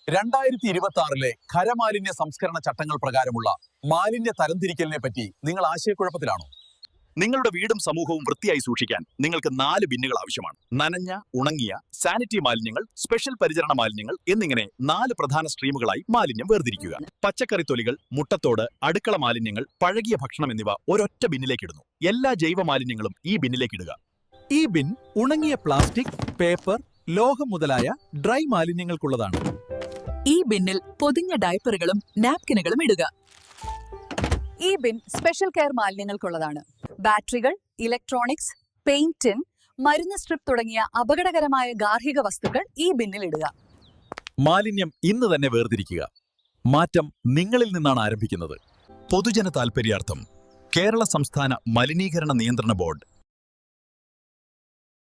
2026 ഖരമാലിന്യ സംസ്കരണ ചട്ടങ്ങൾ പ്രകാരമുള്ള മാലിന്യ തരംതിരിക്കലിനെ പറ്റി നിങ്ങൾ ആശയക്കുഴപ്പത്തിലാണോ? നിങ്ങളുടെ വീടും സമൂഹവും വൃത്തിയായി സൂക്ഷിക്കാൻ നിങ്ങൾക്ക് 4 ബിന്നുകൾ ആവശ്യമാണ്. നനഞ്ഞ, ഉണങ്ങിയ, സാനിറ്ററി മാലിന്യങ്ങൾ, സ്പെഷ്യൽ പരിചരണ മാലിന്യങ്ങൾ എന്നിങ്ങനെ 4 പ്രധാന സ്ട്രീമുകളായി മാലിന്യം വേർതിരിക്കുക. പച്ചക്കറി തൊലികൾ, മുട്ടത്തോട്, അടുക്കള മാലിന്യങ്ങൾ, പഴകിയ ഭക്ഷണം എന്നിവ ഒരൊറ്റ ബിന്നിലേക്ക് ഇടുന്നു. എല്ലാ ജൈവ മാലിന്യങ്ങളും ഈ ബിന്നിലേക്ക് ഇടുക. ഈ ബിൻ ഉണങ്ങിയ പ്ലാസ്റ്റിക്, പേപ്പർ, ലോഹം മുതലായ ഡ്രൈ മാലിന്യങ്ങൾക്കുള്ളതാണ്. ഈ ബിന്നിൽ പൊതിഞ്ഞ ഡയപ്പറുകളും നാപ്കിനുകളും ഇടുക. ഈ ബിൻ സ്പെഷ്യൽ കെയർ മാലിന്യങ്ങൾക്കുള്ളതാണ്. ബാറ്ററികൾ, ഇലക്ട്രോണിക്സ്, പെയിന്റ് ടിൻ, മരുന്ന് സ്ട്രിപ്പ് തുടങ്ങിയ അപകടകരമായ ഗാർഹിക വസ്തുക്കൾ ഈ ബിന്നിൽ ഇടുക. മാലിന്യം ഇന്ന് തന്നെ വേർതിരിക്കുക. മാറ്റം നിങ്ങളിൽ നിന്നാണ് ആരംഭിക്കുന്നത്. പൊതുജന താൽപര്യാർത്ഥം കേരള സംസ്ഥാന മലിനീകരണ നിയന്ത്രണ ബോർഡ്